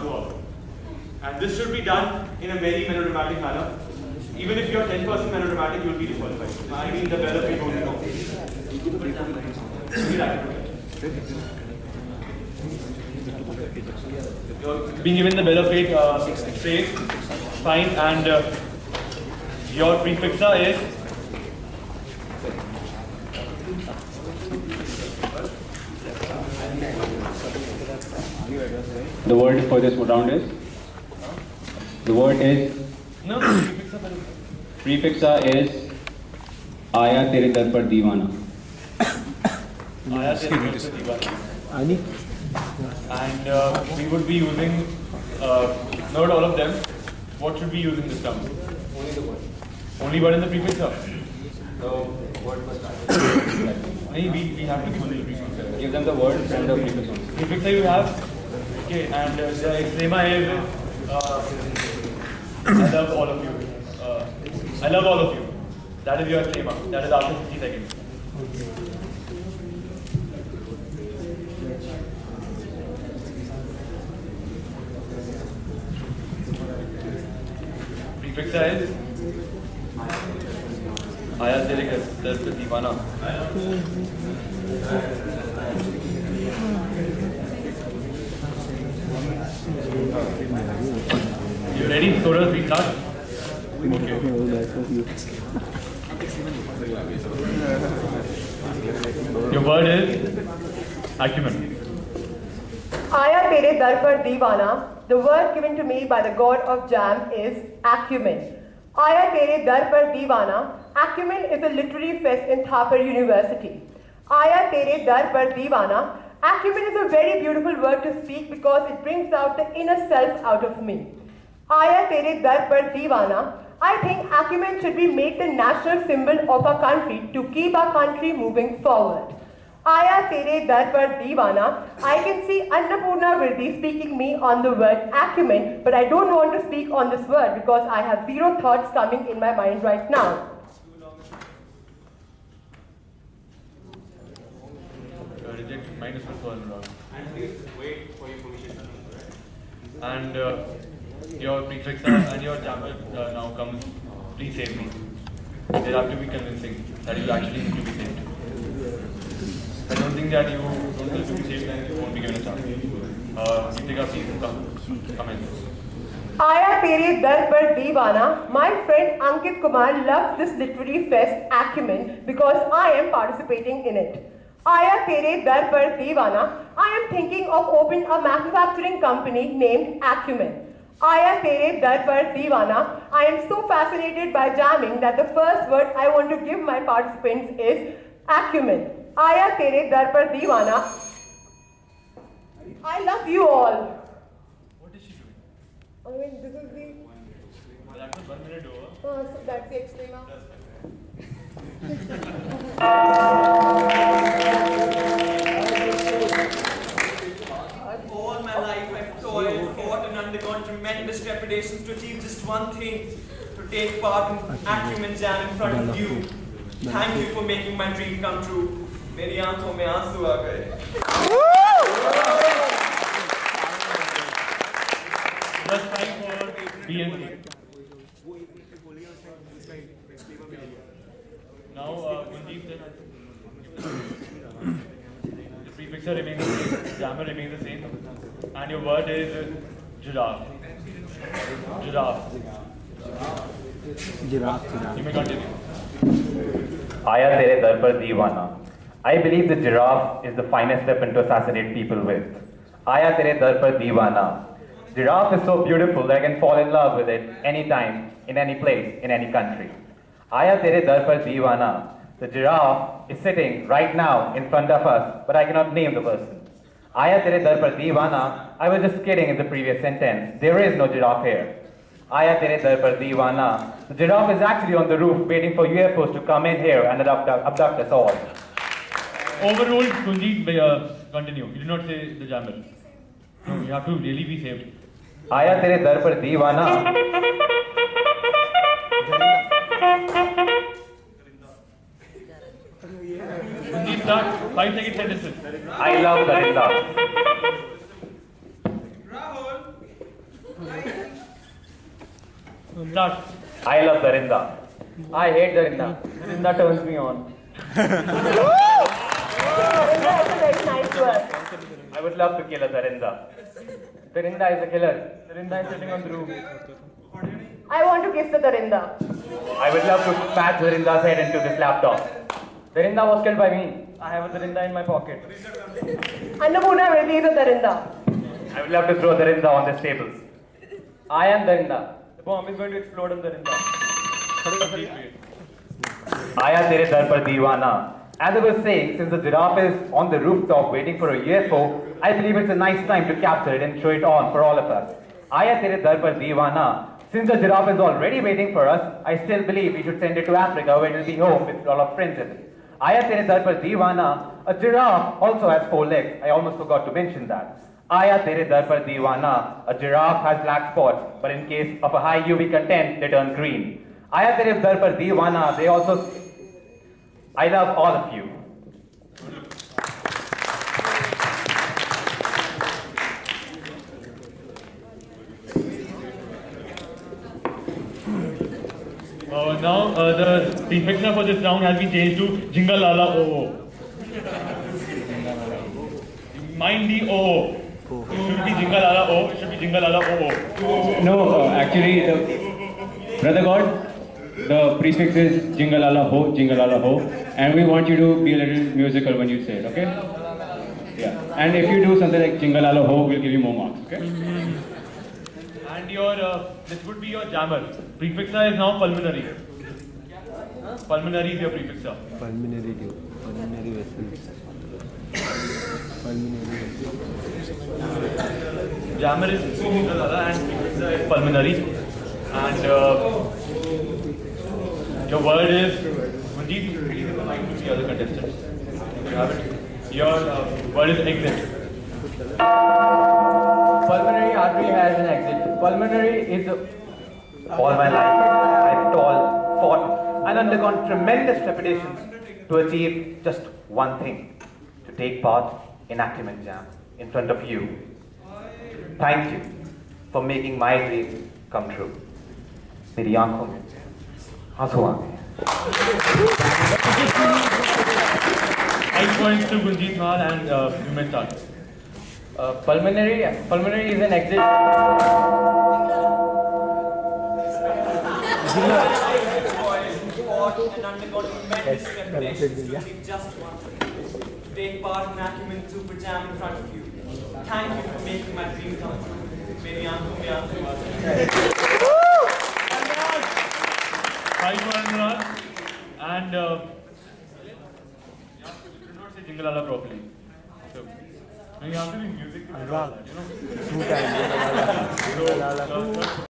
all. And this should be done in a very melodramatic manner. Even if you're 10% melodramatic, you'll be disqualified. I mean, the bell of it won't know. You're being given the bell of fate straight, fine, and your prefixer is the word for this round is? The word is? No, prefixer is Aaya Tere Dar Par Deewana. Aaya Tere Dar Par Deewana. And we would be using, not all of them. What should we use in this term? Only the word. Only word in the prefixer? The word was started. We have to give them the prefixer. Give them the word and the prefixer. Prefixer you have? Okay, and the extrema is, I love all of you. I love all of you. That is your extrema. That is after 60 seconds. Prefixer is Aaya Tere Dar Par Deewana. You ready? Sodas, we start? Okay. Your word is acumen. Aaya Tere Dar Par Deewana. The word given to me by the god of jam is acumen. Aaya Tere Dar Par Deewana. Acumen is a literary fest in Thapar University. Aaya Tere Dar Par Deewana. Acumen is a very beautiful word to speak because it brings out the inner self out of me. Aaya Tere Dar Par Deewana. I think acumen should be made the national symbol of our country to keep our country moving forward. Aaya Tere Dar Par Deewana. I can see Annapurna Virdi speaking me on the word acumen, but I don't want to speak on this word because I have zero thoughts coming in my mind right now. Minus one wrong. And please wait for your permission. And your prefixer and your jammer now comes. Please save me. They have to be convincing that you actually need to be saved. I don't think that you don't need to be saved, then you won't be given a chance. Deepika, please come in. Aaya Tere Dar Par Deewana. My friend Ankit Kumar loves this literary fest acumen because I am participating in it. Aaya Tere Dar Par Deewana. I am thinking of opening a manufacturing company named Acumen. Aaya Tere Dar Par Deewana. I am so fascinated by jamming that the first word I want to give my participants is acumen. Aaya Tere Dar Par Deewana. I love you all. What is she doing? I mean, this is the... That was 1 minute over. so that's the extrema. All my life I've toiled, fought and undergone tremendous trepidations to achieve just one thing, to take part in Acumen Jam in front of you. Thank you for making my dream come true. मेरी आंखों में आंसू आ गए. Just fight for BNP. Now, Gundeep, the prefixer remains the same, jammer remains the same, and your word is giraffe. Giraffe. You may continue. Aaya Tere Dar Par Deewana. I believe the giraffe is the finest weapon to assassinate people with. Aaya Tere Dar Par Deewana. Giraffe is so beautiful that I can fall in love with it anytime, in any place, in any country. Aaya Tere Dar Par Deewana. The giraffe is sitting right now in front of us, but I cannot name the person. Aaya Tere Dar Par Deewana. I was just kidding in the previous sentence. There is no giraffe here. Aaya Tere Dar Par Deewana. The giraffe is actually on the roof waiting for UFOs to come in here and abduct us all. Overruled, Gundeep, continue. You did not say the jammer. No, you have to really be saved. Aaya Tere Dar Par Deewana. Gundeep, start. 5 seconds sentences. I love Karinda. Rahul, Start. I love Darinda. I hate Darinda. Darinda turns me on. Darinda is a very nice word. I would love to kill a Darinda. Darinda is a killer. Darinda is sitting on the roof. I want to kiss the Darinda. I would love to smash Darinda's head into this laptop. Darinda was killed by me. I have a Darinda in my pocket. Annapurna Mridhi is a Darinda. I would love to throw Darinda on this tables. I am Darinda. The bomb is going to explode on Darinda. Aya tere dar par deewana. As I was saying, since the giraffe is on the rooftop waiting for a UFO, I believe it's a nice time to capture it and show it on for all of us. Aya tere dar par deewana. Since the giraffe is already waiting for us, I still believe we should send it to Africa where it will be home with all of friends in it. Aya tere dar par deewana. A giraffe also has 4 legs. I almost forgot to mention that. Aya tere dar par deewana. A giraffe has black spots, but in case of a high UV content, they turn green. Aya tere dar par deewana. They also... I love all of you. Now the prefixer for this round has been changed to Jingalala Oo. Mind the O. It should be Jingalala O. It should be Jingalala Oo. No, actually, Brother God, the prefix is Jingalala Ho, and we want you to be a little musical when you say it, okay? Yeah. And if you do something like Jingalala Ho, we'll give you more marks, okay? And your this would be your jammer. Prefixer is now pulmonary. Pulmonary is your prefixer. Pulmonary vessels. Jammer is Jingalala and prefixer is pulmonary. And your word is Manjeet, please invite to the other contestants. You have it. Your word is exit. Pulmonary artery has an exit. Pulmonary is all my life I've toiled, fought, and undergone tremendous trepidations to achieve just one thing: to take part in Acumen Jam in front of you. Thank you for making my dream come true. मेरी आंखों में आंसू आ गए. 5 points to Gunjit Mahal and you may start. Pulmonary is an exit. Fought and undergone tremendous trepidations to achieve just one thing: to take part in Acumen Super Jam in front of you. Thank you for making my dream come true. मेरी आंखों में आंसू आ गए. 5 points, and you not say Jingalala properly. So, you have to be music. Anurag. You know.